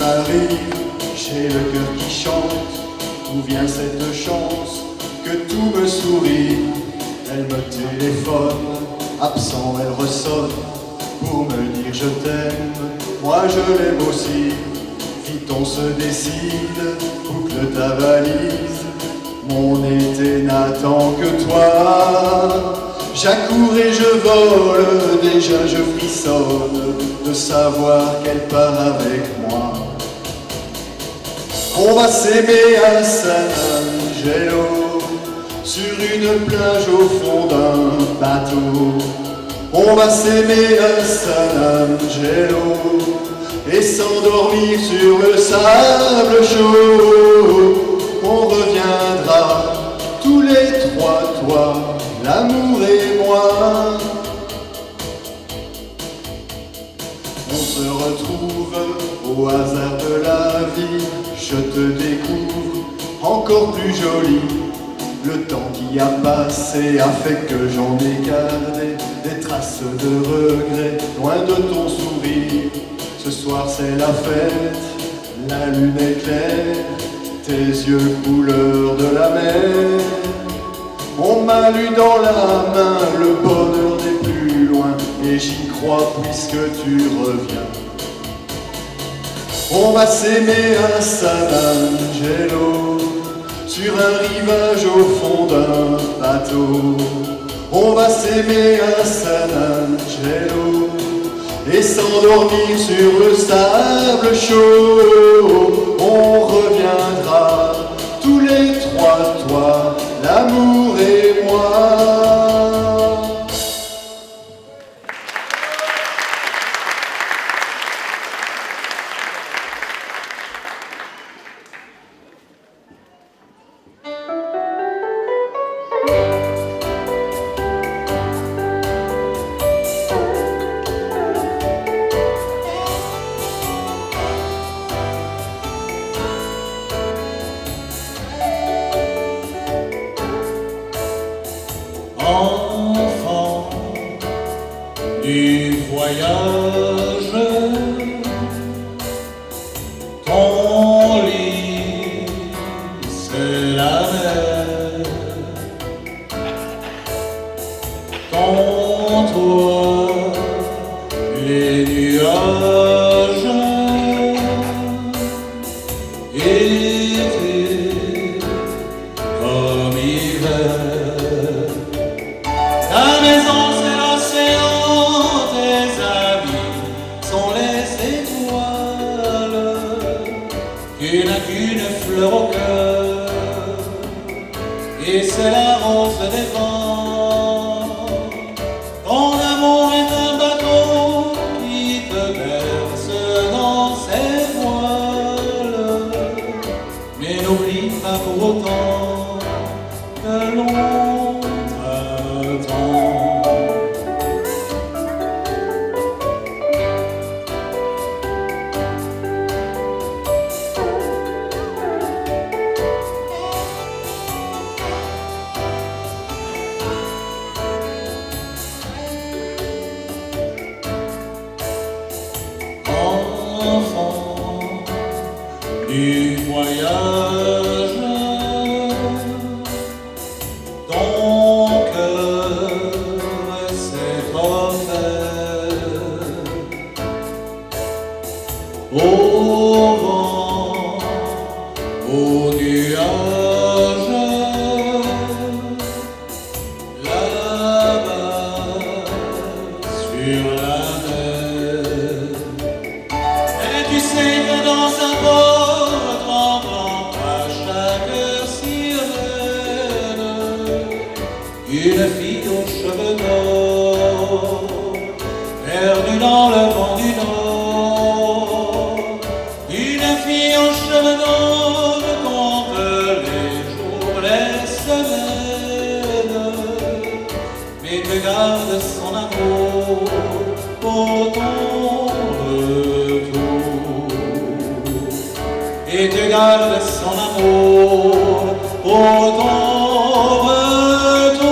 m'arrive, j'ai le cœur qui chante. D'où vient cette chance que tout me sourit? Elle me téléphone, absent elle ressonne, pour me dire je t'aime, moi je l'aime aussi. Vite on se décide, boucle ta valise, mon été n'attend que toi. J'accours et je vole, déjà je frissonne de savoir qu'elle part avec moi. On va s'aimer à San Angelo, sur une plage au fond d'un bateau. On va s'aimer à San Angelo et s'endormir sur le sable chaud. On reviendra tous les trois, toi, l'amour et moi. On se retrouve au hasard de la vie. Je te découvre encore plus jolie. Le temps qui a passé a fait que j'en ai gardé des traces de regret loin de ton sourire. Ce soir c'est la fête, la lune est claire, tes yeux couleur de la mer. On m'a lu dans la main, le bonheur n'est plus loin, et j'y crois puisque tu reviens. On va s'aimer à San Angelo, sur un rivage au fond d'un bateau. On va s'aimer à San Angelo et s'endormir sur le sable chaud. On reviendra tous les trois, toi, l'amour et moi. Enfant du voyage, ton lit c'est la mer, ton toit les nuages, été comme hiver. Ta maison c'est l'océan, tes amis sont les étoiles. Tu n'as qu'une fleur au cœur, et c'est la rose des vents. Ton amour est un bateau qui te berce dans ses voiles. Mais n'oublie pas pour autant que l'on enfant du voyage, ton cœur s'est offert au vent, aux nuages, là-bas sur la mer. Tu sais que dans un port tremblant à chaque sirène, une fille aux cheveux d'or, perdue dans le vent du nord. Une fille aux cheveux d'or compte les jours, les semaines, mais te garde son amour pour ton et te garde son amour pour ton retour.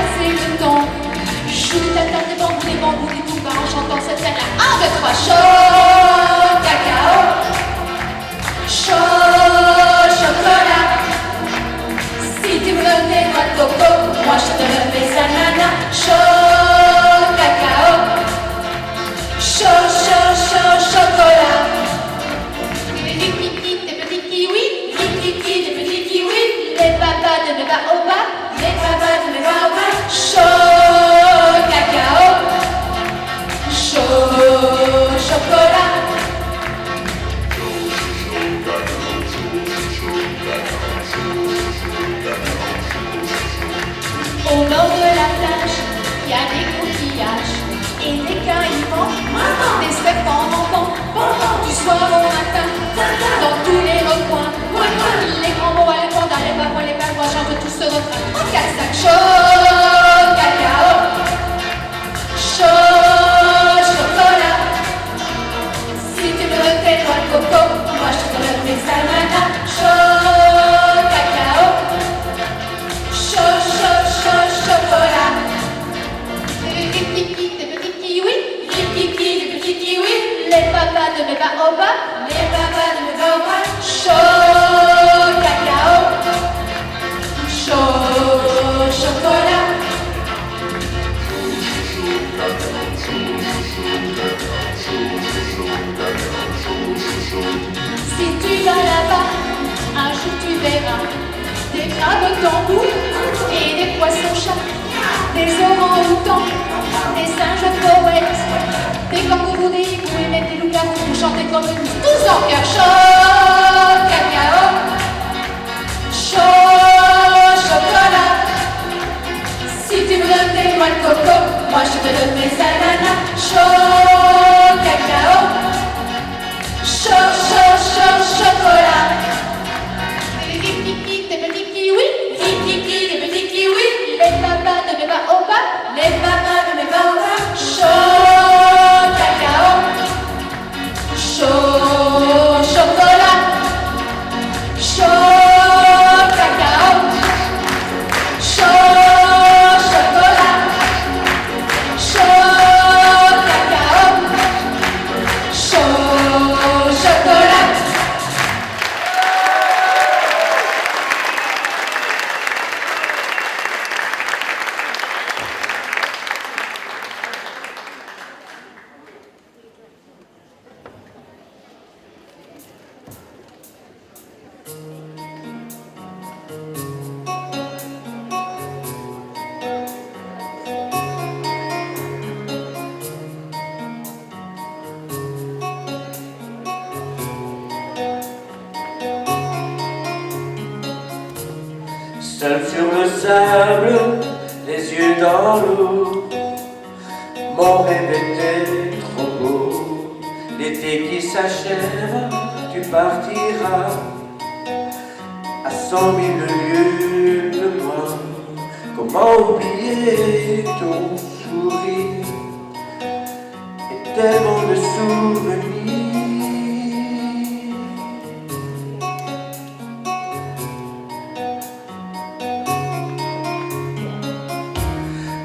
passer le temps. Joue ta table des bambous, des tout bas en chantant cette scène-là. 1, 2, 3, chaud cacao, chaud chocolat. Si tu me donnes des noix de coco, moi je te donne mes ananas. Chaud cacao, chaud, chaud, chaud chocolat. Des petits kiwis, des petits kiwis, les papas de mes baobabs, les papas de mes baobabs. Chaud cacao, chaud chocolat. Au bord de la plage, il y a des coquillages et des caïmans, des serpents rampants, du soir au matin, dans tous les recoins. Les grands bois, les pandas, les babouins, les pingouins chantent tous ce refrain. En 4-5, chaud cacao, chaud chocolat. Si tu me donnes tes noix de coco, moi je te donne mes ananas. Chaud cacao, chaud, chaud, chaud chocolat. Des petits kiwis, les papas de mes baobabs, les papas de mes baobabs. Chaud cacao, chaud chocolat. Si tu vas là-bas, un jour tu verras des crabes tambours et des poissons-chats, des orangs-outans, des singes poètes, des kangourous, des hiboux et même des loups-garous pour chanter comme nous, tous en cœur. Chaud cacao, chaud chocolat. Si tu me donnes des noix de coco, moi je te donne mes ananas. Chaud cacao, chaud, chaud, chaud chocolat. Des petits kiwis, les papas de mes baobabs, les papas de mes baobabs. Chaud cacao, chaud chocolat. Chaud cacao, chaud chocolat. Chaud cacao, chaud chocolat. Seul sur le sable, les yeux dans l'eau, mon rêve était trop beau. L'été qui s'achève, tu partiras à 100 000 lieues de moi. Comment oublier ton sourire et tellement de souvenirs.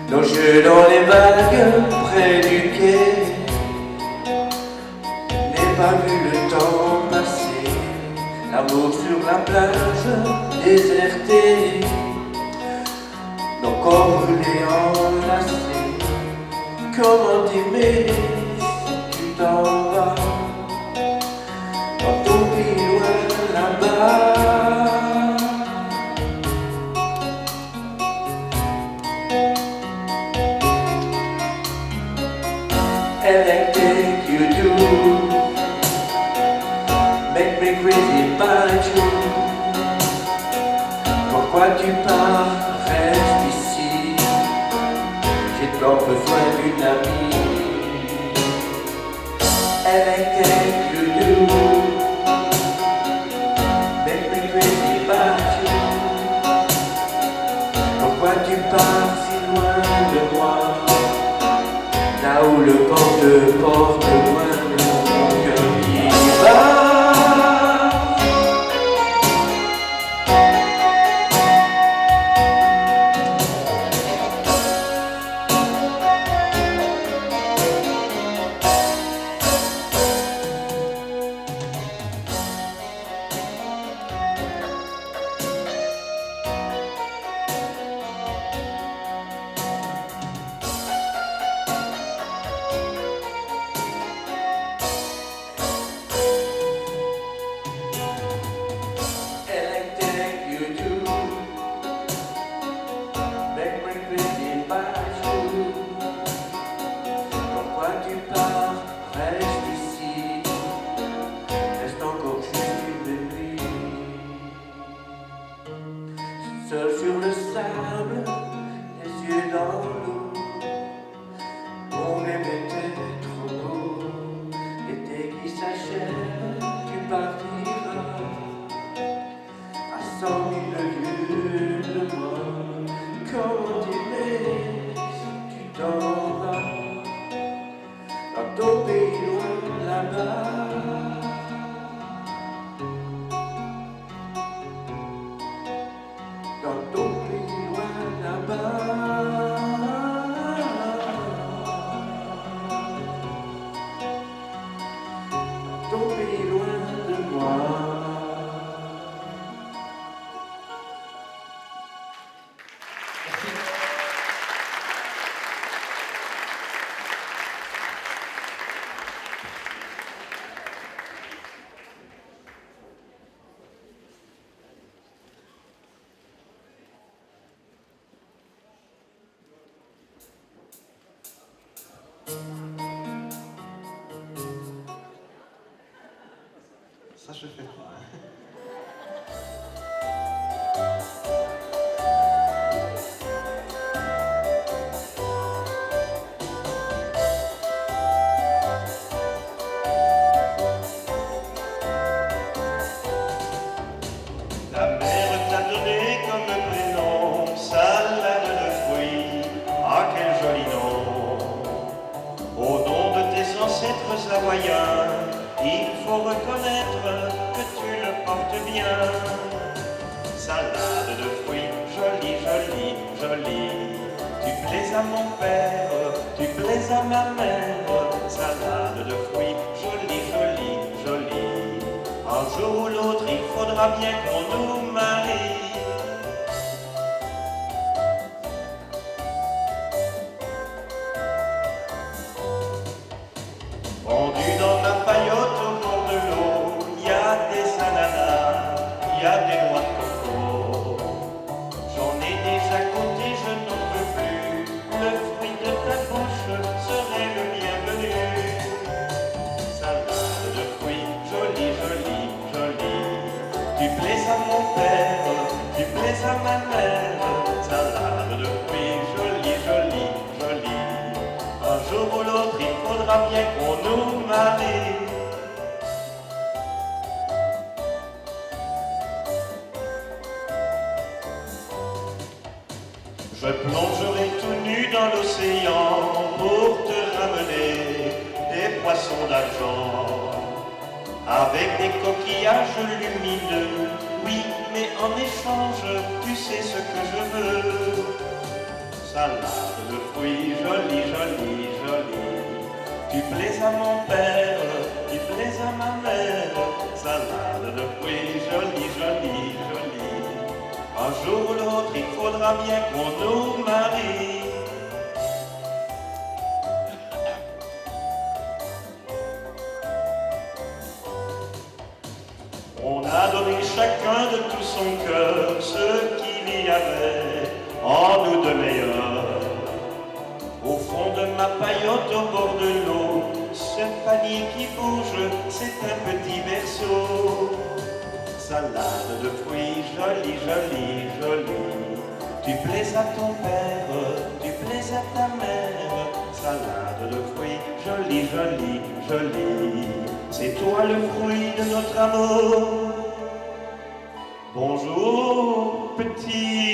Nos jeux dans les vagues près du quai, n'ai pas vu le temps passer. L'amour sur la plage désertée, nos corps brûlés enlacés. Comment t'aimer si tu t'en vas dans ton pays loin là-bas. Anything you do make me crazy about you. Pourquoi tu pars, reste ici. J'ai tant besoin d'une amie. Anything you do make me crazy about you. Pourquoi tu pars si loin de moi? Là où le vent te porte loin de mon cœur qui bat. je fais pas. Ta mère t'a donné comme prénom salade de fruits. Ah, quel joli nom! Au nom de tes ancêtres hawaïens, il faut reconnaître que tu le portes bien. Salade de fruits, jolie, jolie, jolie. Tu plais à mon père, tu plais à ma mère. Salade de fruits, jolie, jolie, jolie. Un jour ou l'autre, il faudra bien qu'on nous marie. Pendu dans ma paillote au bord de l'eau, il y a des ananas, il y a des noix de coco. J'en ai déjà goûté, je n'en veux plus. Le fruit de ta bouche serait le bienvenu. Salade de fruits, jolie, jolie, jolie. Tu plais à mon père, tu plais à ma mère. Salade de fruits, jolie, jolie, jolie. Un jour ou l'autre, il faudra bien qu'on nous marie. Je plongerai tout nu dans l'océan pour te ramener des poissons d'argent avec des coquillages lumineux. Oui, mais en échange, tu sais ce que je veux. Salade de fruits, jolie, jolie, jolie. Tu plais à mon père, tu plais à ma mère. Salade de fruits, jolie, jolie, jolie. Un jour ou l'autre, il faudra bien qu'on nous marie. On a donné chacun de tout son cœur ce qu'il y avait en nous de meilleur. Au fond de ma paillote au bord de l'eau, ce panier qui bouge, c'est un petit berceau. Salade de fruits, jolie, jolie, jolie. Tu plais à ton père, tu plais à ta mère. Salade de fruits, jolie, jolie, jolie. C'est toi le fruit de notre amour. Bonjour, petit.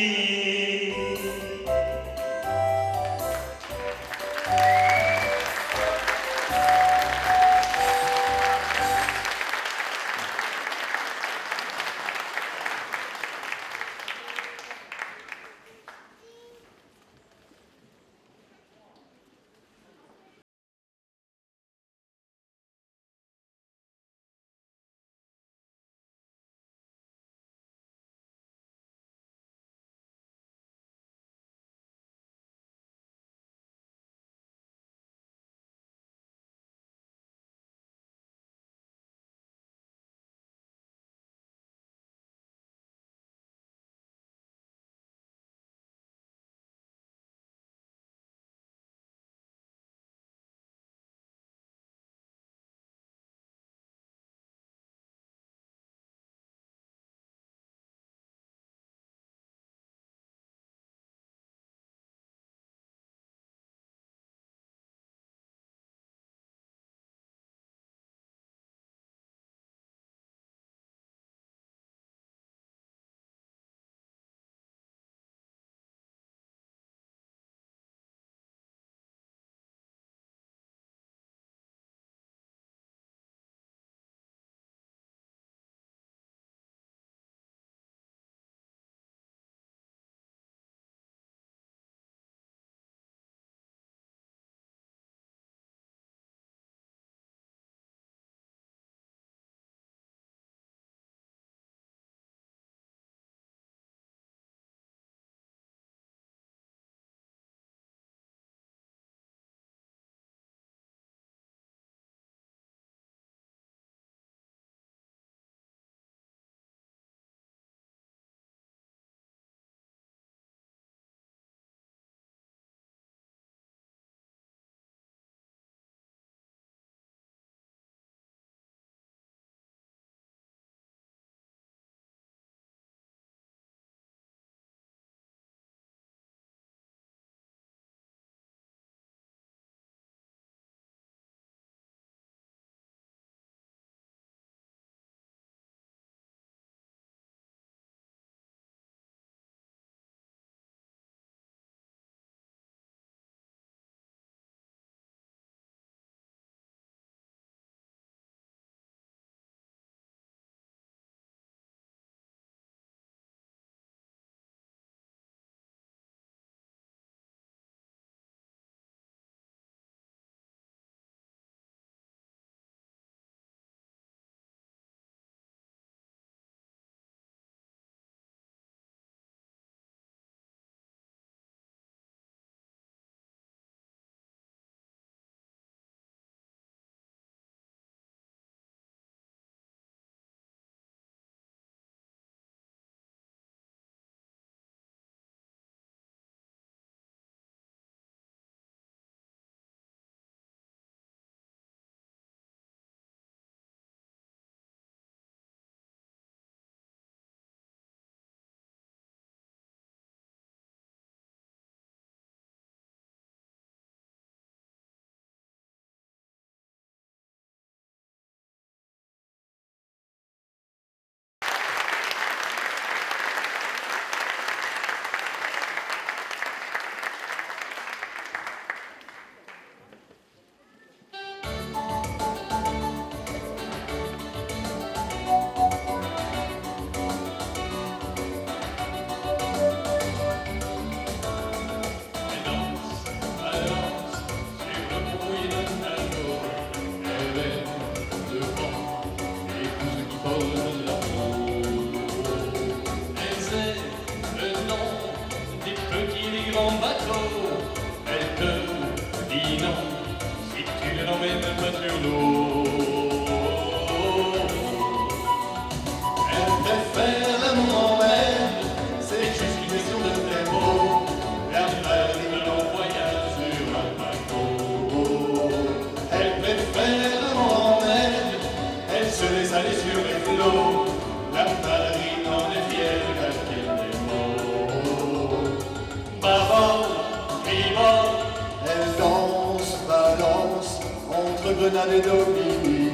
Grenade et Dominique,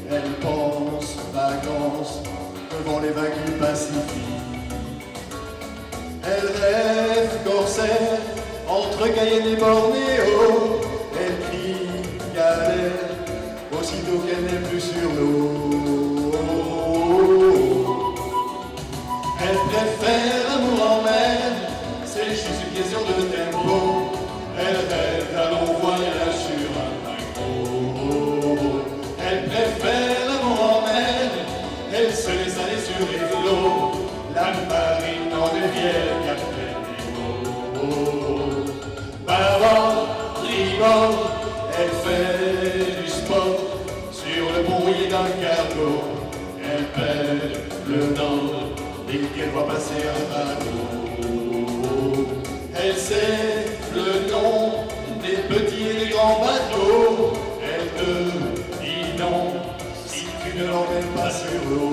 elle pense vacances devant les vagues du Pacifique. Elle rêve corsaire entre Cayenne et Bornéo. Elle crie galère aussitôt qu'elle n'est plus sur l'eau. Elle préfère l'amour en mer, c'est juste une question de tempo. Elle rêve d'un long voyage sur un paquebot. Elle préfère l'amour en mer, elle se laisse aller sur les flots. La marine en devienne capitaine Nemo. Bâbord, tribord, elle fait du sport sur le pont rouillé d'un cargo. Elle perd le nord dès qu'elle voit passer un bateau. Elle sait le nom des petits et des grands bateaux. Elle te dit non si tu ne l'emmènes pas sur l'eau.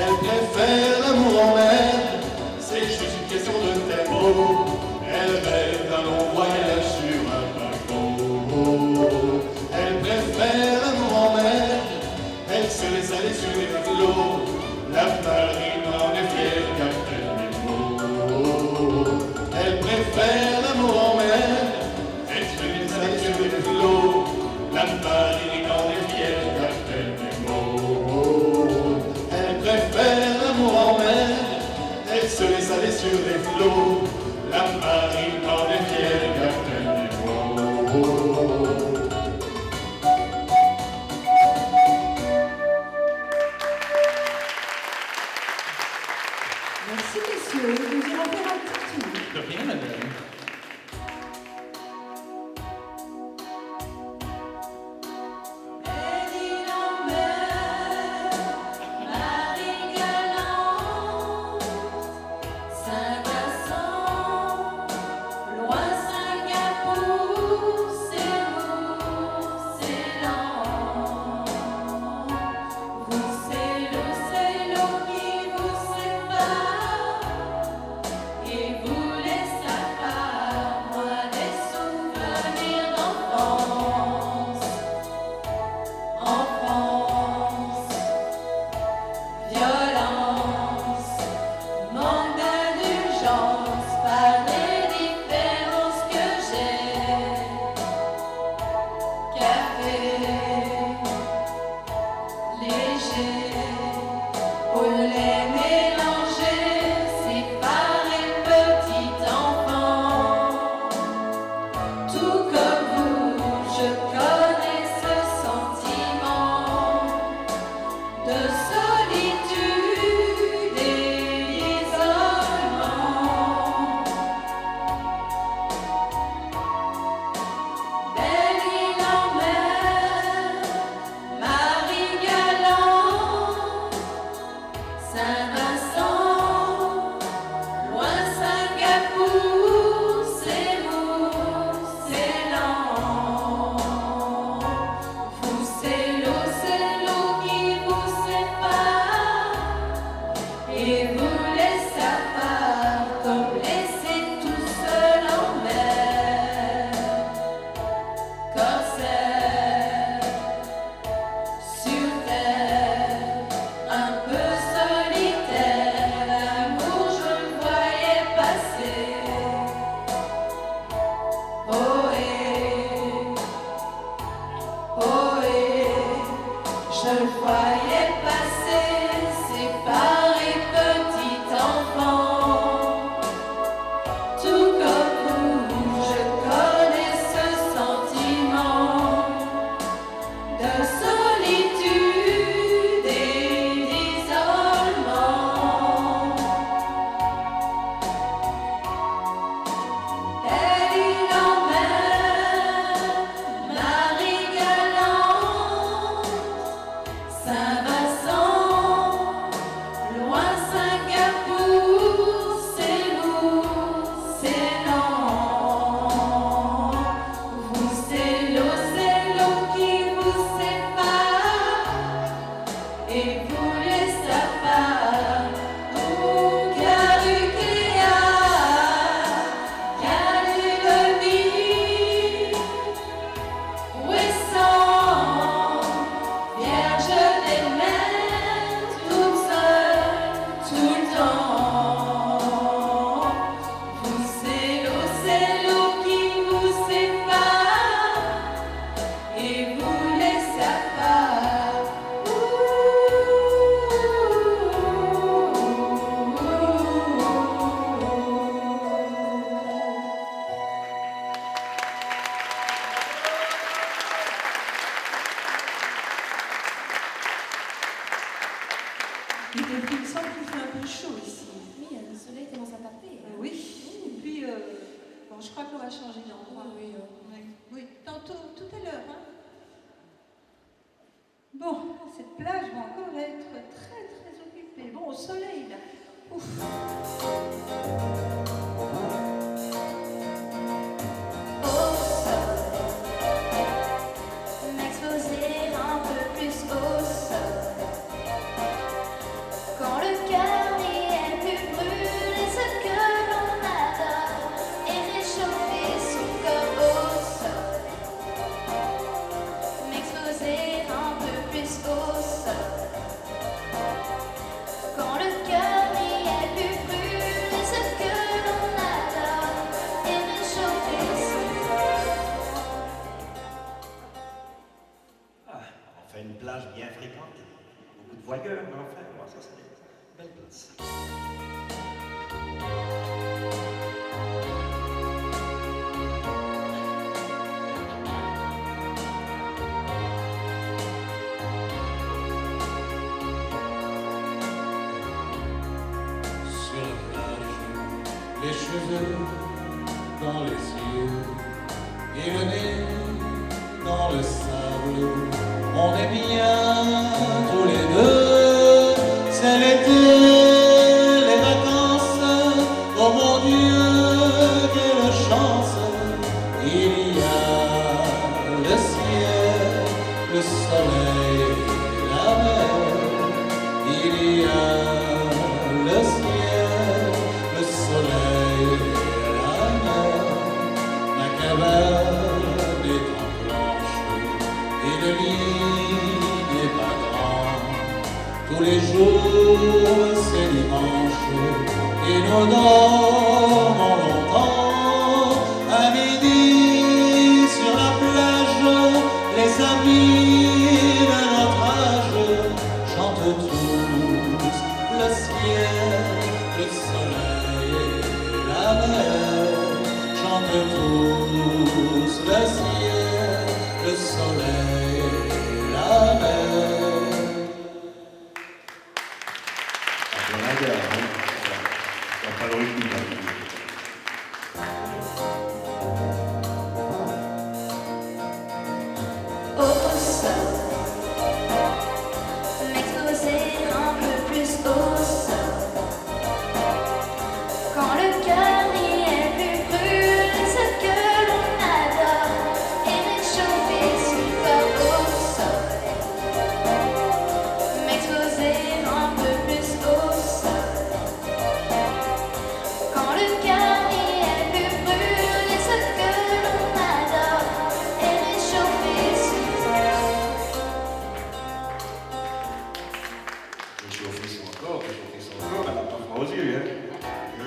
Elle préfère l'amour en mer, c'est juste une question de tempo. Elle rêve d'un long voyage sur un paquebot. Elle préfère l'amour en mer, elle se laisse aller sur les flots. La marine en est fière, capitaine Nemo. Elle préfère l'amour en mer, elle se laisse aller sur les flots. La marine en est fière, capitaine Nemo. Elle préfère l'amour en mer, elle se laisse aller sur les flots. La marine en est fière, capitaine Nemo. Merci messieurs, nous irons faire un petit tour. De rien, madame. Belle-Île en mer, marée galante, Saint-Vincent, loin Singapour, c'est l'Océan. Vous, c'est l'eau qui vous sépare et vous laisse à part, moi des souvenirs d'enfance. En France, violence, manque d'indulgence par les différences que j'ai. Café léger, au lait mélangé, séparé petit enfant. Tout comme vous, je connais ce sentiment de solitude et d'isolement. Bon, cette plage va encore être très très occupée. Bon, au soleil là. Ouf. Au sol, m'exposer un peu plus au sol. Quand le cœur n'y est plus, brûler ce que l'on adore et réchauffer son corps au sol. M'exposer un peu plus au sol. Quand le cœur n'y est plus, brûler ce que l'on adore et réchauffer son corps. Ah, on fait une plage bien fréquentée. Beaucoup de voyeurs, mais enfin, moi, ça, c'est une belle place. Sur la plage, les cheveux dans les yeux et le nez dans le sable. On est bien tous les deux, c'est l'été, les vacances. Oh mon Dieu, quelle chance! Il y a le ciel, le soleil, la mer. Il y a le ciel, le soleil, la mer. Ma cabane est en planche et le lit n'est pas grand. Tous les jours c'est dimanche et nous dormons longtemps. À midi sur la plage, les amis de notre âge chantent tous le ciel, le soleil et la mer. Chantent tous le ciel, le soleil et la mer. Après la guerre, hein. Il n'y a pas le rythme, là. Au sol, m'exposer un peu plus au sol. Quand le cœur n'y est plus, brûler ce que l'on adore et réchauffer son corps au sol. M'exposer un peu plus au sol. Quand le cœur n'y est plus, brûler ce que l'on adore et réchauffer son corps. Réchauffer son corps, elle n'a pas froid aux yeux, hein.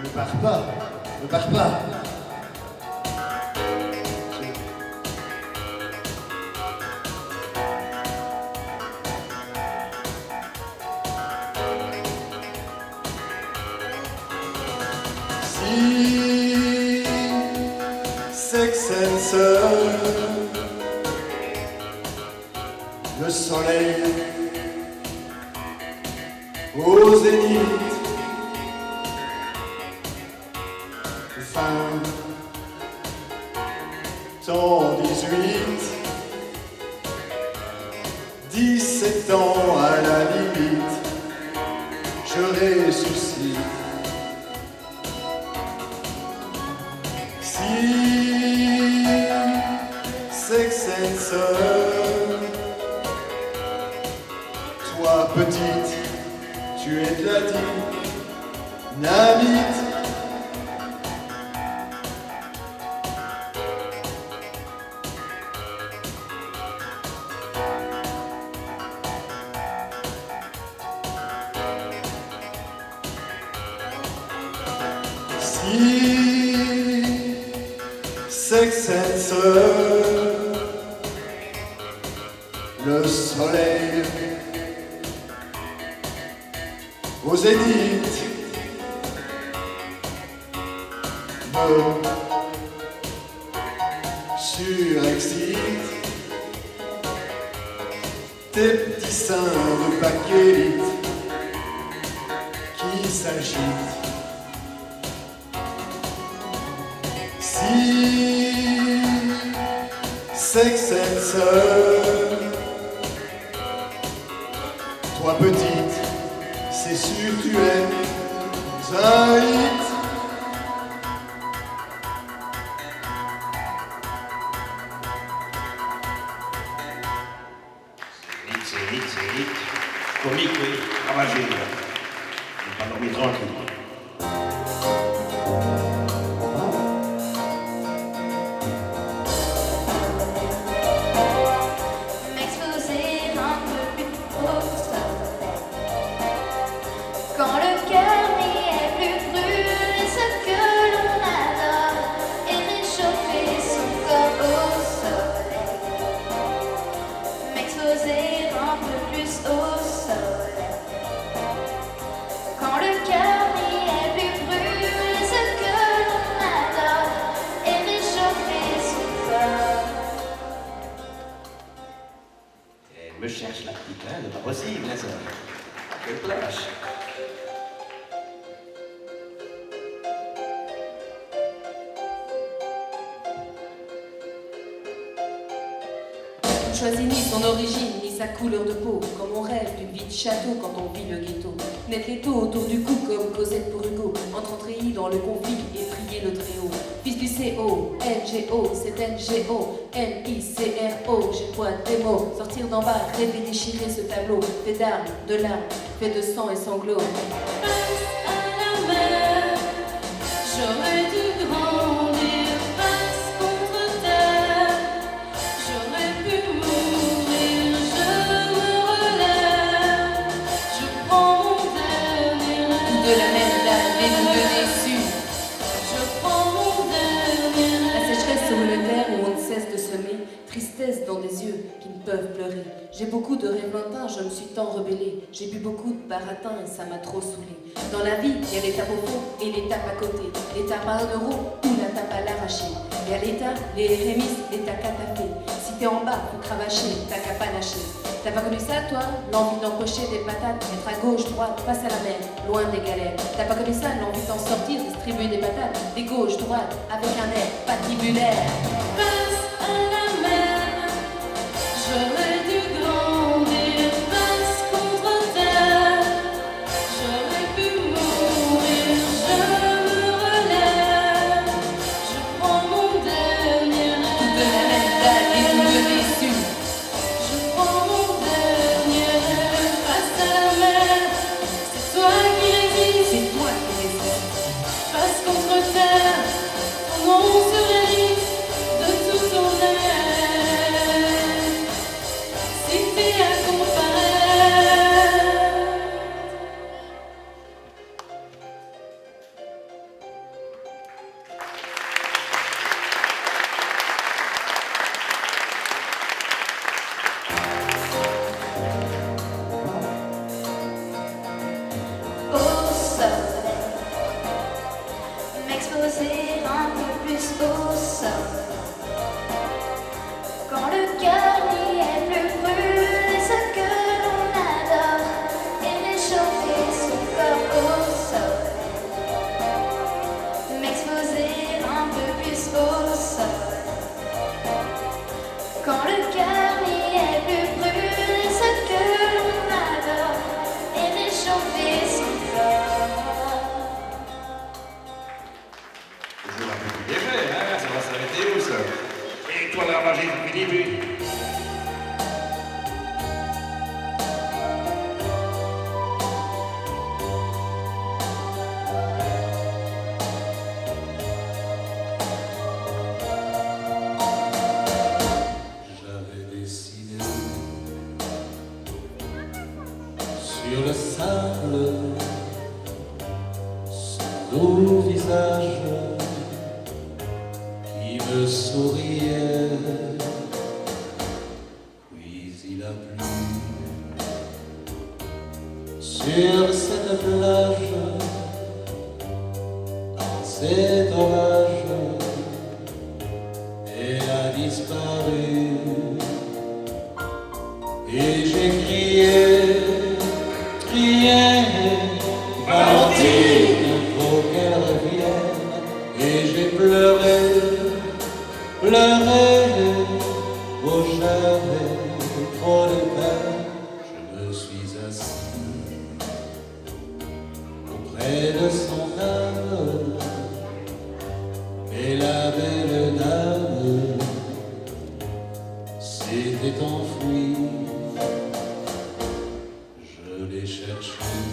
Ne pars pas, ne pars pas. Si Sex and Sun, le soleil au zénith, fin temps 18, 17 ans à la limite, je ressuscite. Si Sex and Sun, toi petite, tu es de la dynamite. Si Sex and Sun, le soleil au zénith me surexcite. Tes petits seins de bakélite qui s'agitent. Si Sex and Sun, Toi petite, c'est sûr tu es un hit. C'est vite. Comique, oui. Ravagé. Je vais pas dormir tranquille. M'exposer un peu plus au soleil. Quand le cœur n'y est plus brûlé, ce que l'on adore, et réchauffer son corps au soleil. M'exposer un peu plus au soleil. Quand le cœur n'y est plus brûlé, ce que l'on adore, et réchauffer son corps. Elle me cherche la petite, hein, c'est pas possible, hein, ça. Quelle plage. On choisit ni son origine, ni sa couleur de peau, comme on rêve d'une vie de château quand on vit le ghetto. Mettre l'étau autour du cou comme Cosette pour Hugo, entre en treillis dans le conflit et prier le Très-Haut. Fils du CO, NGO, c'est NGO, NICRO, j'ai le poids des mots. Sortir d'en bas, rêver, déchirer ce tableau, fait d'armes, de larmes, fait de sang et sanglots. Face à la mer, j'aurais dû grandir face contre terre. J'aurais pu mourir, je me relève. Je prends mon dernier Tout de la rêve. même dalle, les deux déçus. Je prends mon dernier La rêve. sécheresse sur une terre où on ne cesse de semer, tristesse dans des yeux qui ne peuvent pleurer. J'ai beaucoup de rêves lointains, je me suis tant rebellée. J'ai bu beaucoup de baratin et ça m'a trop saoulée. Dans la vie, il y a l'étape au fond et l'étape à côté. L'étape à 1 euro ou la tape à l'arraché. Il y a l'état, les rémises, l'étape à taper. Si t'es en bas, faut cravacher, t'as qu'à pas lâcher. T'as pas connu ça, toi? L'envie d'empocher des patates, être à gauche, droite, face à la mer, loin des galères. T'as pas connu ça? L'envie d'en sortir, distribuer des patates, des gauches, droites, avec un air patibulaire. Face à la mer, j'aurais dû grandir face contre terre. J'aurais pu mourir, je me relève. Je prends mon dernier Tout de la même dalle, les rêve. deux déçus. Je prends mon dernier rêve face à la mer. C'est toi qui résistes, C'est toi qui résistes. face contre terre. Ton nom sur la liste de tout ton être. Si t'es à comparaître. Au soleil, m'exposer un peu plus au soleil. Quand le cœur n'y est plus brûlé, ce que l'on adore, et réchauffer son corps au soleil. M'exposer un peu plus au soleil. Quand le cœur n'y est plus brûlé, ce que l'on adore, et réchauffer son corps. Toujours un peu plus léger, hein, ça va s'arrêter où, ça? Et toi, le ravagé depuis le début. J'avais dessiné sur le sable son beau visage qui me souriait. Puis il a plu sur cette plage, dans cet orage, et a disparu. Et j'ai crié, Valentine, faut qu'elle revienne. Et j'ai pleuré, oh j'avais trop de peine. Je me suis assis la belle dame s'était enfuie. Je l'ai cherchée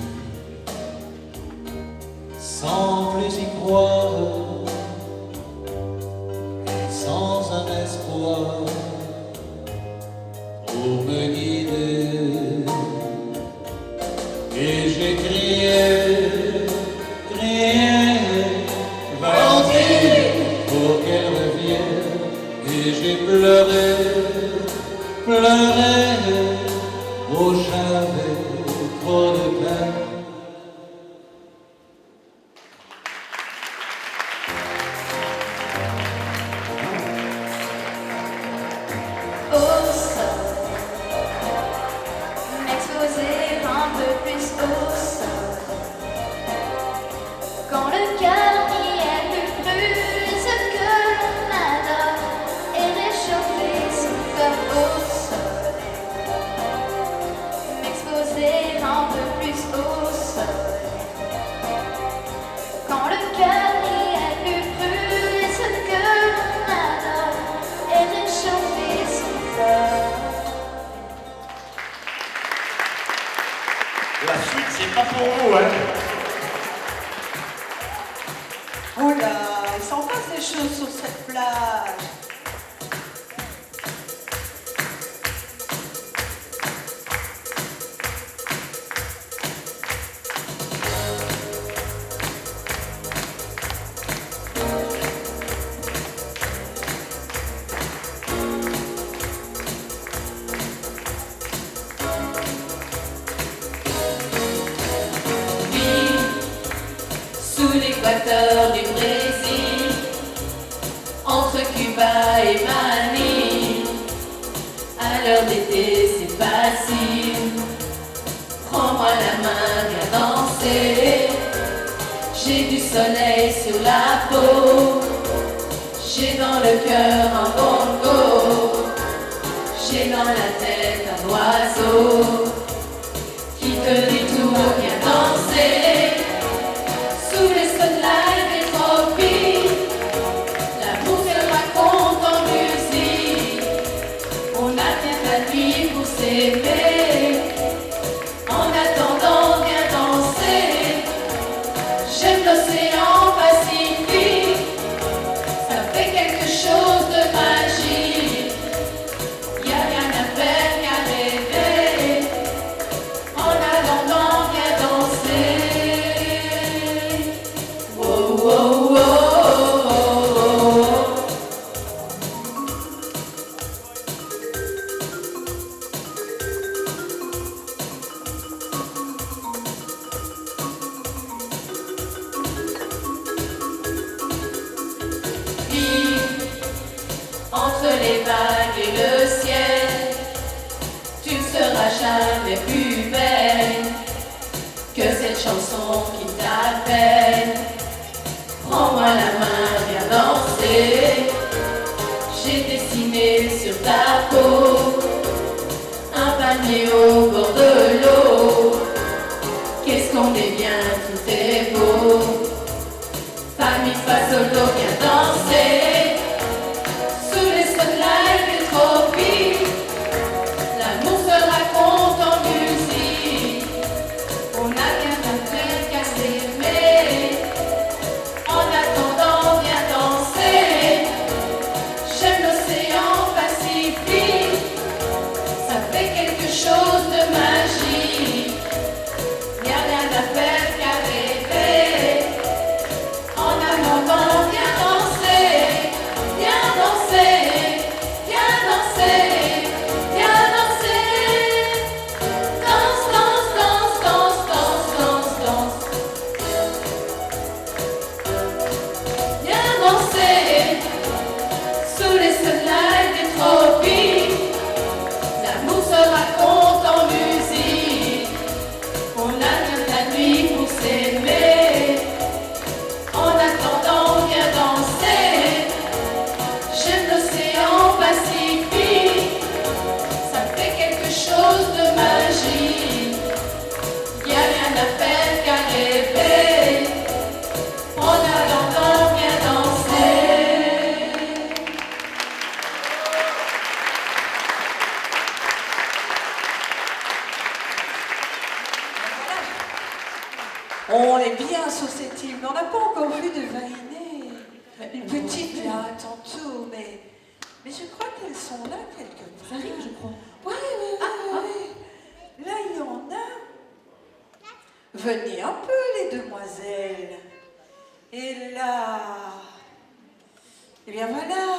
sans plus y croire et sans un espoir pour me guider. Et j'ai crié, Valentine, pour qu'elle revienne. Et j'ai pleuré, oh j'avais trop de peine. Au sol, m'exposer un peu plus au sol. Quand le cœur y est plus brûle, ce que l'on adore et réchauffer son corps au sol. M'exposer un peu plus au sol. Quand le cœur y est plus brûle, ce que l'on adore et réchauffer son corps. La suite, c'est pas pour vous, hein. Oh là, il s'en passe des choses sur cette plage. Sous l'équateur du Brésil, entre Cuba et Manille, à l'heure d'été c'est facile. Prends-moi la main, viens danser. J'ai du soleil sur la peau, j'ai dans le cœur un bongo, j'ai dans la tête un oiseau qui te dit tout, viens danser. Sous les sunlights des tropiques, l'amour se raconte en musique. On attend la nuit pour s'aimer. En attendant, viens danser. J'aime l'océan Pacifique. Ça fait quelque chose de magique. Y a rien à faire qu'à rêver. En attendant, viens danser. Entre les vagues et le ciel, tu ne seras jamais plus belle que cette chanson qui t'appelle. Prends-moi la main, viens danser. J'ai dessiné sur ta peau un panier au bord de l'eau. Qu'est-ce qu'on est bien, tout est beau. Fa mi fa sol do, viens danser. Sous les sunlights des tropiques, l'amour se raconte en musique. On n'a qu'un appel qu'à s'aimer. En attendant, viens danser. J'aime l'océan Pacifique. Ça fait quelque chose de magique. Y'a rien à faire qu'à rêver. En attendant, Mais je crois qu'elles sont là quelque part. Ça arrive, je crois. Oui. Là, il y en a. Venez un peu, les demoiselles. Et là... Eh bien voilà.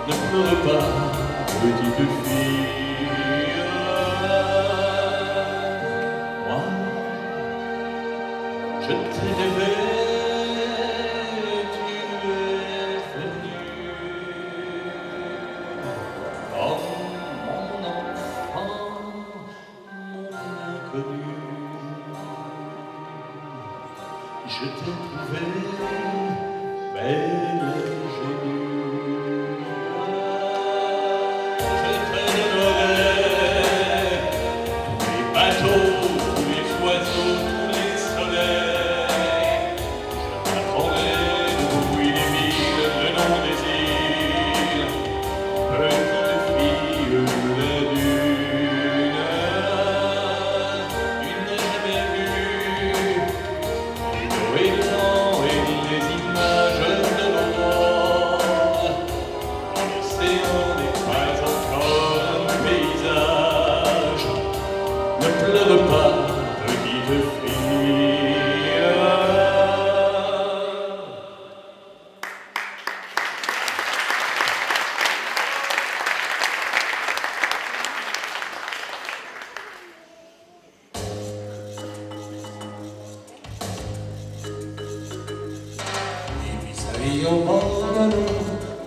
Ne pleure pas, petite fille. assis au bord de l'eau,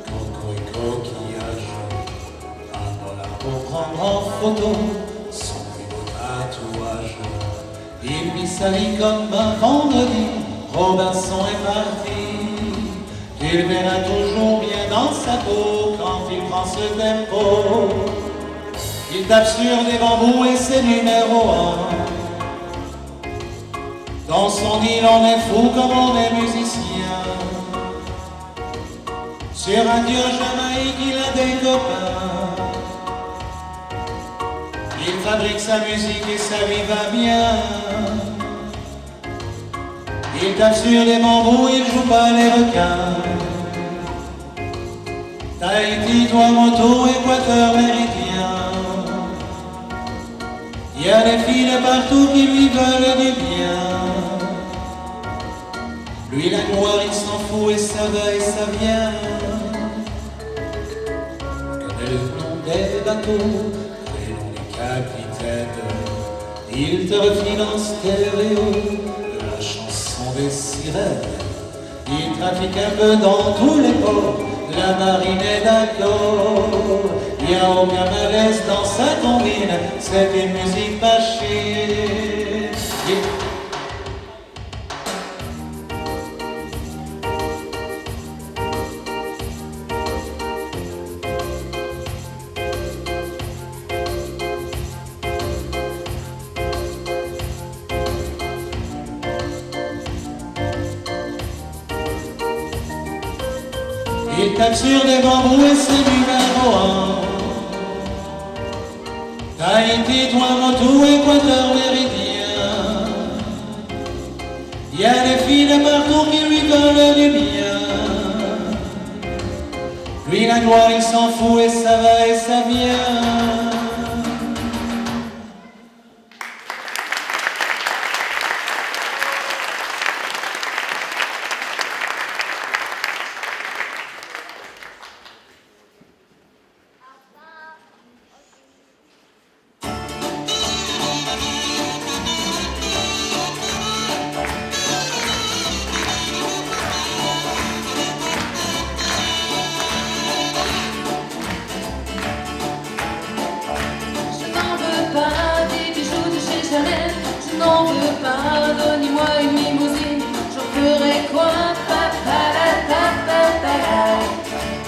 coco et coquillage, un dollar pour prendre en photo son plus beau tatouage. Il vit sa vie comme un vendredi, Robinson est parti. Il verra toujours bien dans sa peau quand il prend ce tempo. Il tape sur des bambous et c'est numéro 1. Dans son île on est fou comme on est musicien. Sur un dieu Jamaïque il a des copains. Il fabrique sa musique et sa vie va bien. Il tape sur des bambous, il joue pas les requins. Tahiti, Tuamotu, Équateur, Méridien. Il y a des filles de partout qui lui veulent du bien. Lui la gloire il s'en fout et ça va et ça vient. Connaît le nom des bateaux, les noms des capitaines. Il te refile en stéréo la chanson des sirènes. Il trafique un peu dans tous les ports, la marine est d'accord. Il n'y a aucun malaise dans sa combine, c'est une musique pas chier. Il tape sur des bambous et c'est numéro 1. Tahiti, Tuamotu, Équateur, Méridien. Il y a des filles de partout qui lui veulent du bien. Lui la gloire il s'en fout et ça va et ça vient. Je n'en veux pas, donnez-moi une limousine. J'en ferai quoi?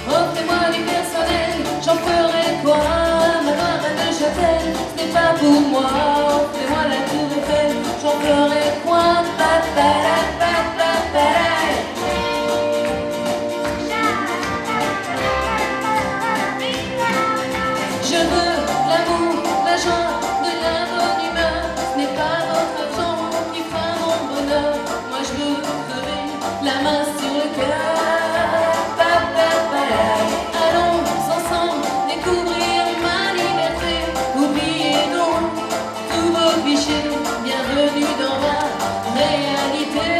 Offrez-moi du personnel. J'en ferai quoi? Ma reine de Châtel, ce n'est pas pour moi. Offrez-moi la tour Eiffel. J'en ferai quoi? Je veux l'amour, la joie, de la bonne humeur. Ce n'est pas votre argent qui fera mon bonheur. Moi je veux crever la main sur le cœur. Allons ensemble découvrir ma liberté. Oubliez donc tous vos clichés. Bienvenue dans ma réalité.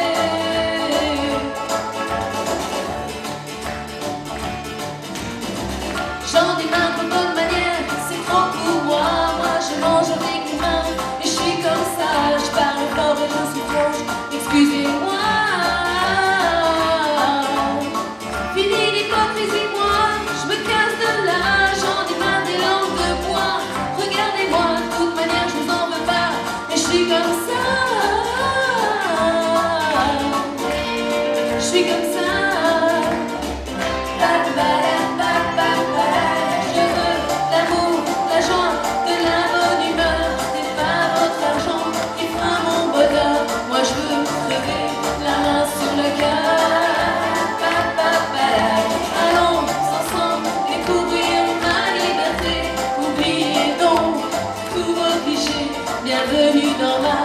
J'en ai marre de bonne manière, c'est trop pour moi. Moi je mange avec les mains et je suis comme ça. Je parle fort et je suis proche, excusez-moi. Fini l'hypocrisie, moi, je me casse de là. J'en ai marre des langues de bois. Regardez-moi, de toute manière je vous en veux pas. Et je suis comme ça. Je suis comme ça. Je veux l'amour, la joie, de la bonne humeur. Ce n'est pas votre argent qui fera mon bonheur. Moi je veux crever la main sur le cœur. Allons ensemble découvrir ma liberté. Oubliez donc tous vos clichés. Bienvenue dans ma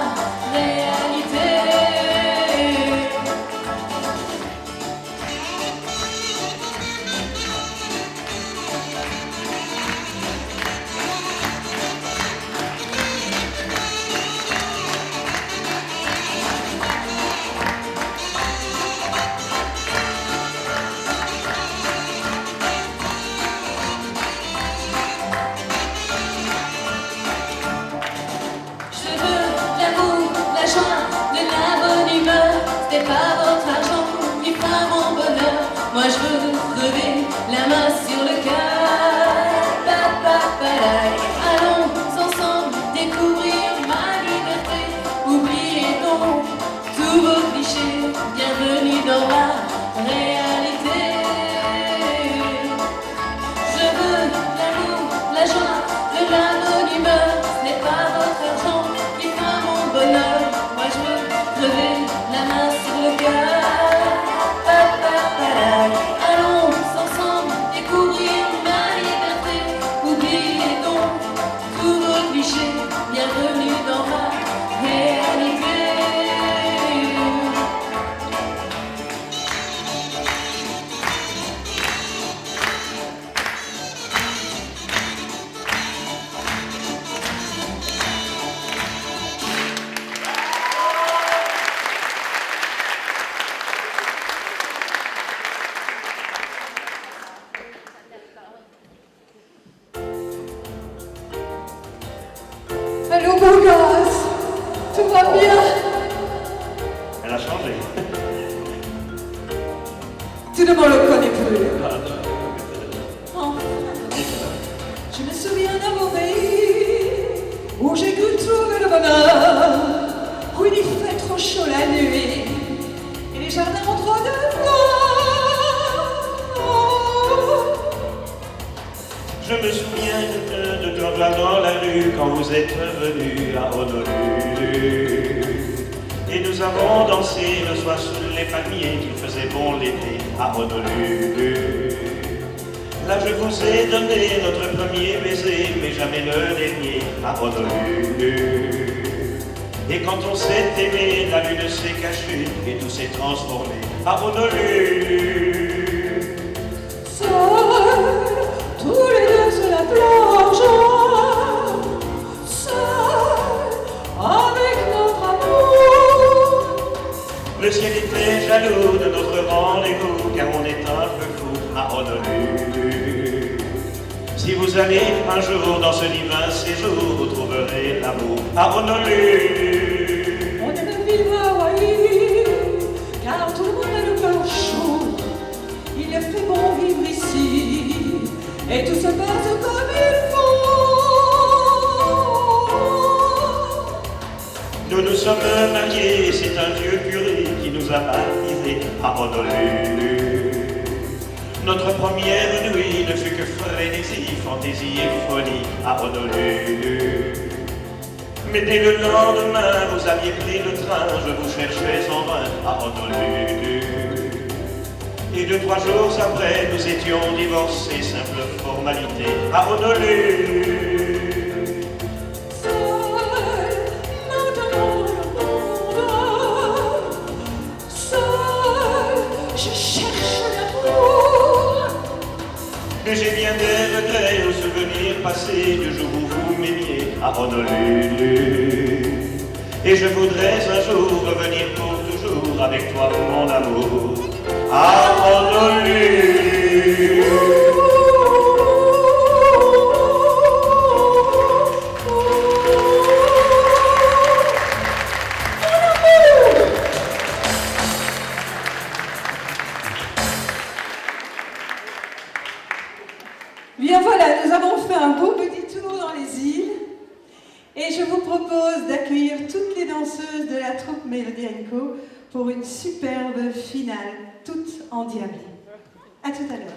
réalité. Je veux l'amour. tous vos clichés, bienvenue dans la réalité. Je veux l'amour, la joie, de l'anonymat. Ce n'est pas votre argent qui fera mon bonheur. Moi je veux crever la main sur le cœur. Allons ensemble découvrir ma liberté. Oubliez donc tous vos clichés. Bienvenue dans ma réalité. Allô, beau gosse, tout va bien? Elle a changé. Tu ne me le connais plus. Enfin, je me souviens d'un beau pays où j'ai cru trouver le bonheur, où il fait trop chaud la nuit et les jardins ont trop de fleurs. Je me souviens de toi dans la rue quand vous êtes venus à Honolulu. Et nous avons dansé le soir sous les palmiers qu'il faisait bon l'été à Honolulu. Là je vous ai donné notre premier baiser, mais jamais le dernier à Honolulu. Et quand on s'est aimé, la lune s'est cachée et tout s'est transformé à Honolulu. Seuls, tous les deux sur la plage, seuls, avec notre amour. Le ciel était jaloux de notre rendez-vous, car on est un peu fou à Honolulu. Si vous allez un jour dans ce divin séjour, vous trouverez l'amour à Honolulu. On aime vivre à Hawaï, car tout le monde a le cœur chaud. Il fait bon vivre ici, et tout se passe comme il faut. Nous nous sommes mariés, c'est un Dieu puré qui nous a baptisés à Honolulu. Notre première nuit ne fut que frénésie, fantaisie et folie à Honolulu. Mais dès le lendemain, vous aviez pris le train, je vous cherchais en vain à Honolulu. Et 2-3 jours après, nous étions divorcés, simple formalité à Honolulu. Seul, maintenant dans le monde, seul, je cherche l'amour. Mais j'ai bien des regrets aux souvenirs passés du jour où vous m'aimiez à Honolulu. Et je voudrais un jour revenir pour toujours avec toi, mon amour, à Honolulu. Bien voilà, nous avons fait un beau petit tour dans les îles et je vous propose d'accueillir toutes les danseuses de la troupe Mélodie & Co pour une superbe finale, toute endiablée. À tout à l'heure.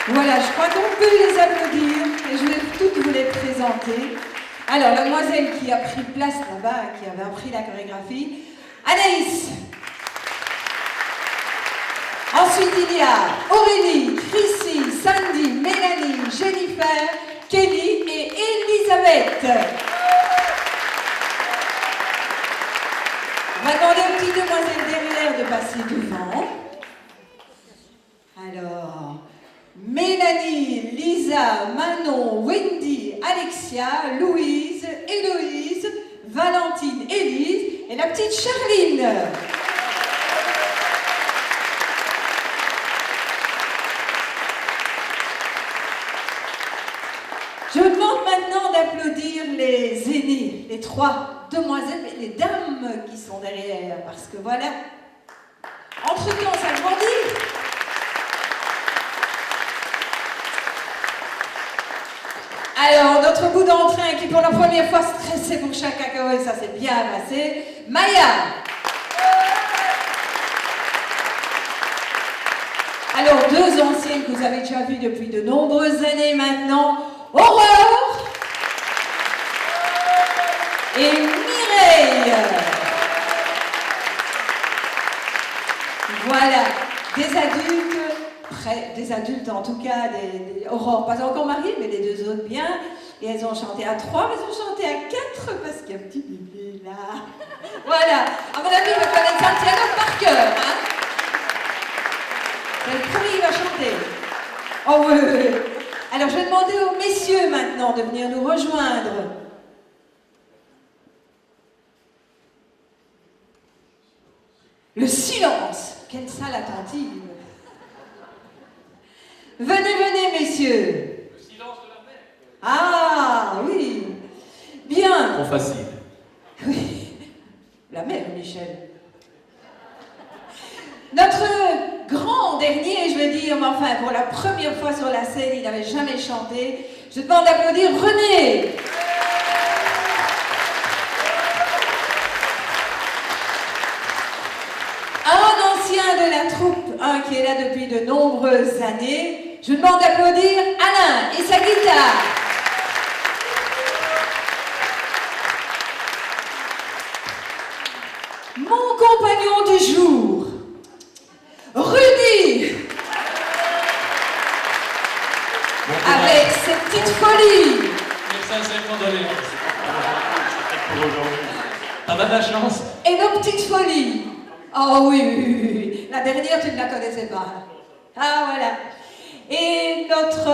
Voilà, je crois qu'on peut les applaudir et je vais toutes vous les présenter. Alors, la demoiselle qui a pris place là-bas, qui avait appris la chorégraphie, Anaïs. Ensuite, il y a Aurélie, Chrissy, Sandy, Mélanie, Jennifer, Kelly et Elisabeth. On va demander aux petites demoiselles derrière de passer devant. Alors, Mélanie, Lisa, Manon, Wendy, Alexia, Louise, Héloïse, Valentine, Élise et la petite Charline. Je vous demande maintenant d'applaudir les aînés, les trois demoiselles, mais les dames qui sont derrière, parce que voilà, entre-temps, ça grandit. Alors, notre bout d'entrain qui pour la première fois stressé pour chaque cacao, et ça s'est bien passé, Maya. Alors, deux anciennes que vous avez déjà vues depuis de nombreuses années maintenant, Aurore et Mireille. Voilà, des adultes en tout cas, Aurore pas encore mariée, mais les deux autres bien. Et elles ont chanté à 3, mais elles ont chanté à 4 parce qu'il y a un petit bébé là. Voilà, à mon avis, il va connaître Santiago par cœur. Hein? C'est le premier qui va chanter. Oh oui. Alors, je vais demander aux messieurs maintenant de venir nous rejoindre. Le silence. Quelle salle attentive. Venez, messieurs. Le silence de la mer. Ah, oui. Bien. Trop facile. Oui. La mer, Michel. Notre grand dernier, je veux dire, mais enfin, pour la première fois sur la scène, il n'avait jamais chanté. Je demande d'applaudir René. Un ancien de la troupe, un qui est là depuis de nombreuses années. Je demande d'applaudir Alain et sa guitare. Mon compagnon du jour, Rudy, avec ses petites folies. Mes sincères condoléances. T'as pas de la chance. Et nos petites folies. Oh oui. La dernière, tu ne la connaissais pas. Ah, voilà. Et notre,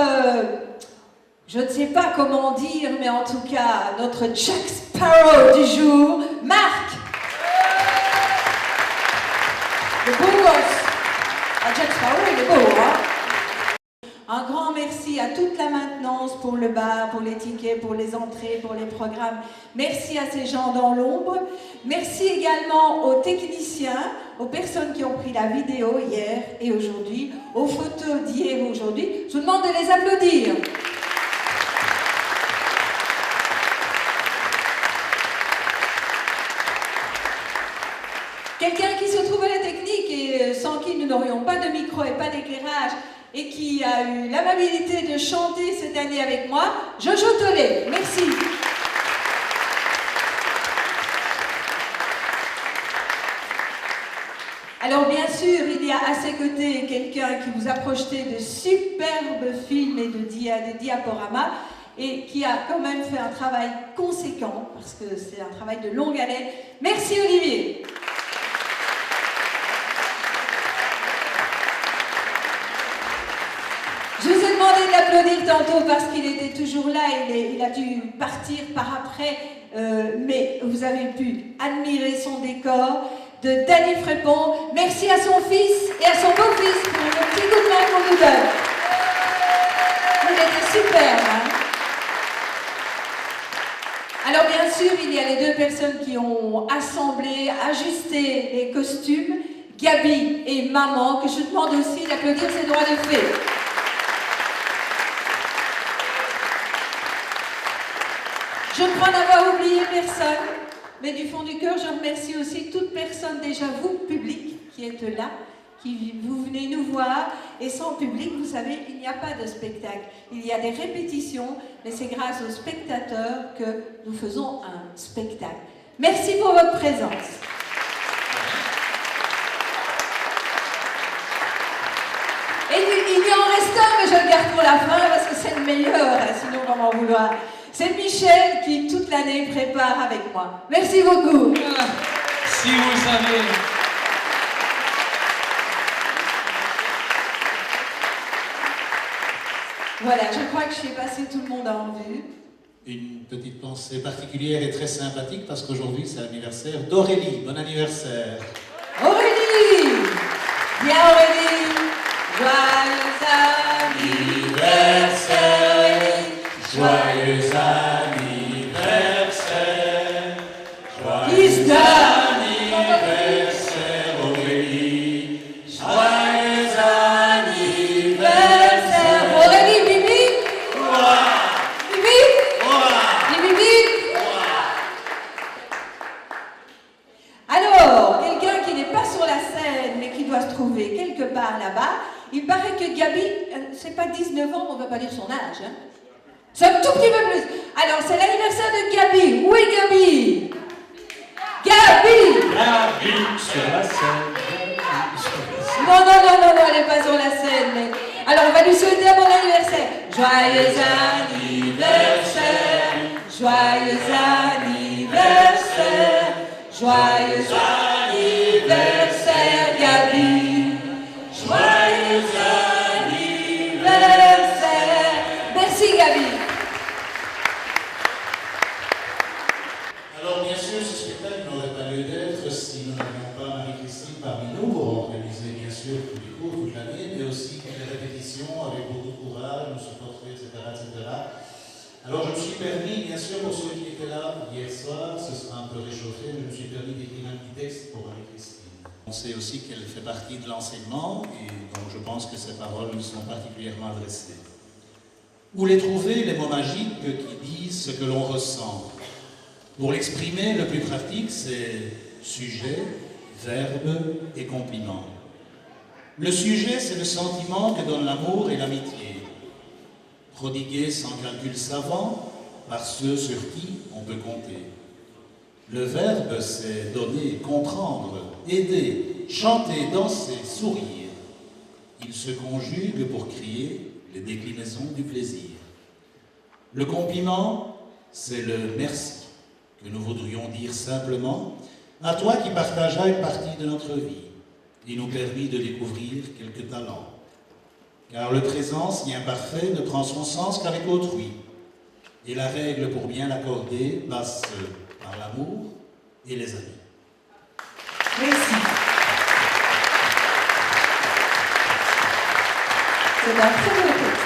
je ne sais pas comment dire, mais en tout cas, notre Jack Sparrow du jour, Marc. Le beau gosse. Ah, Jack Sparrow, il est beau, hein? Un grand merci à toute la maintenance pour le bar, pour les tickets, pour les entrées, pour les programmes. Merci à ces gens dans l'ombre. Merci également aux techniciens, aux personnes qui ont pris la vidéo hier et aujourd'hui, aux photos d'hier et aujourd'hui. Je vous demande de les applaudir. Quelqu'un qui se trouve à la technique et sans qui nous n'aurions pas de micro et pas d'éclairage et qui a eu l'amabilité de chanter cette année avec moi, Jojo Tollet. Merci. Alors bien sûr, il y a à ses côtés quelqu'un qui vous a projeté de superbes films et de diaporamas et qui a quand même fait un travail conséquent parce que c'est un travail de longue haleine. Merci Olivier. Je vous ai demandé de l'applaudir tantôt parce qu'il était toujours là, il a dû partir par après, mais vous avez pu admirer son décor de Danny Frépon. Merci à son fils et à son beau-fils pour le petit coup de main qu'on nous donne. Il était superbe, hein? Alors bien sûr, il y a les deux personnes qui ont assemblé, ajusté les costumes, Gabi et Maman, que je demande aussi d'applaudir ses droits de fée. Je ne crois n'avoir oublié personne, mais du fond du cœur, je remercie aussi toute personne, déjà vous, public, qui êtes là, vous venez nous voir, et sans public, vous savez, il n'y a pas de spectacle. Il y a des répétitions, mais c'est grâce aux spectateurs que nous faisons un spectacle. Merci pour votre présence. Et il y en reste un, mais je le garde pour la fin, parce que c'est le meilleur, hein, sinon on va m'en vouloir. C'est Michel qui, toute l'année, prépare avec moi. Merci beaucoup. Si vous savez. Voilà, je crois que je suis passé tout le monde en vue. Une petite pensée particulière et très sympathique parce qu'aujourd'hui c'est l'anniversaire d'Aurélie. Bon anniversaire. Aurélie! Bien Aurélie! Joyeux anniversaire! Joyeux anniversaire. Joyeux anniversaire Aurélie. Joyeux anniversaire! Aurélie, Bibi! Bibi! Bibi! Alors, quelqu'un qui n'est pas sur la scène, mais qui doit se trouver quelque part là-bas, il paraît que Gabi, c'est pas 19 ans, on ne va pas dire son âge, hein. C'est un tout petit peu plus. Alors, c'est l'anniversaire de Gabi. Où est Gabi? Gabi! Gabi sur la scène. Non, elle n'est pas sur la scène. Mais... Alors, on va lui souhaiter un bon anniversaire. Joyeux anniversaire, joyeux anniversaire, joyeux anniversaire, Gabi. Joyeux anniversaire. Merci, Gabi. Alors bien sûr, ce spectacle n'aurait pas lieu d'être si nous n'avions pas Marie-Christine parmi nous pour organiser bien sûr tous les cours toute l'année, mais aussi les répétitions avec beaucoup de courage, nous supporter, etc., etc. Alors je me suis permis, bien sûr, pour ceux qui étaient là hier soir, ce sera un peu réchauffé, mais je me suis permis d'écrire un petit texte pour Marie-Christine. On sait aussi qu'elle fait partie de l'enseignement, et donc je pense que ces paroles lui sont particulièrement adressées. Où les trouver, les mots magiques qui disent ce que l'on ressent? Pour l'exprimer, le plus pratique, c'est sujet, verbe et compliment. Le sujet, c'est le sentiment que donnent l'amour et l'amitié, prodigué sans calcul savant par ceux sur qui on peut compter. Le verbe, c'est donner, comprendre, aider, chanter, danser, sourire. Il se conjugue pour créer les déclinaisons du plaisir. Le compliment, c'est le merci, que nous voudrions dire simplement à toi qui partageas une partie de notre vie et nous permis de découvrir quelques talents. Car le présent, si imparfait, ne prend son sens qu'avec autrui. Et la règle pour bien l'accorder passe par l'amour et les amis. Merci. C'est un très beau texte.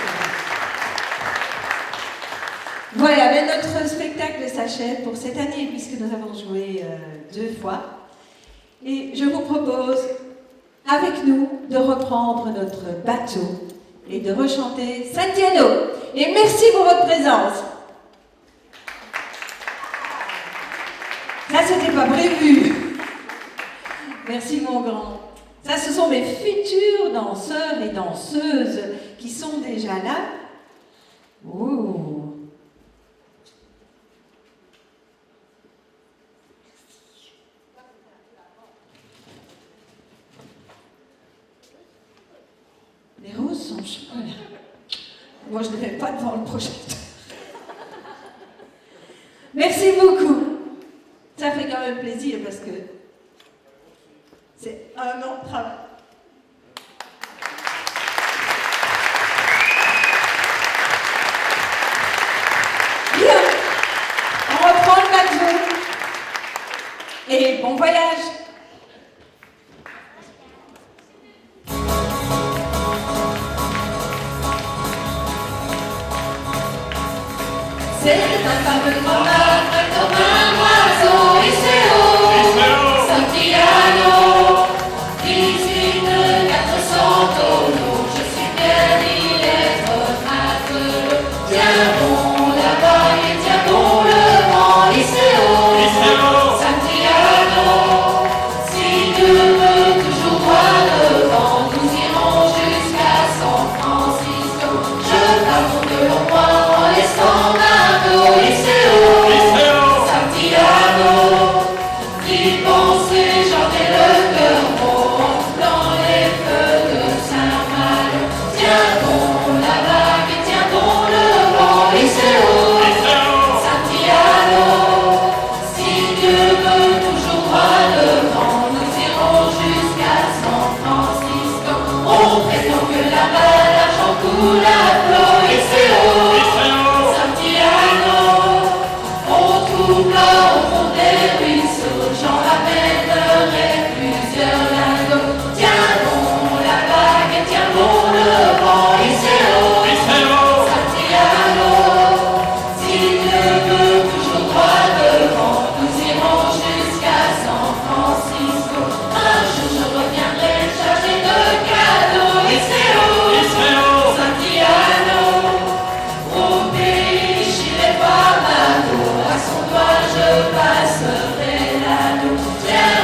Voilà, mais notre spectacle s'achève pour cette année puisque nous avons joué 2 fois. Et je vous propose, avec nous, de reprendre notre bateau et de rechanter Santiano. Et merci pour votre présence. Ça, c'était pas prévu. Merci, mon grand. Ça, ce sont mes futurs danseurs et danseuses qui sont déjà là. Ouh. Les roses sont chocolat. Moi, je ne vais pas devant le projecteur. Merci beaucoup. Ça fait quand même plaisir parce que c'est un an de travail. Bien. On reprend le bateau. Et bon voyage. C'est un fameux promenade comme un oiseau, Iseo, Santiano, cuisine 400 tonneaux, je suis perdu d'être matelot. Tiens bon la vague et tiens bon le vent, Iseo, Santiano, si Dieu veut toujours droit devant. pensées, j'en ai le cœur gros, dans les feux de Saint-Malo. Tiens bon la vague et tiens bon le vent, Liceo, Santiago. Si Dieu veut toujours droit devant, nous irons jusqu'à San Francisco. On prétend que là-bas l'argent coule à flot, Liceo, Santiago. Au tout blanc, au fond des ruisseaux, j'en ramènerai plusieurs lingots. Tiens bon la vague et tiens bon le vent, Liceo, Santiago. Si Dieu veut toujours droit devant, nous irons jusqu'à San Francisco. Un jour je reviendrai chargé de cadeaux, Liceo, Santiago. Au pays, j'irai voir ma go, à son doigt je passerai l'anneau. Tiens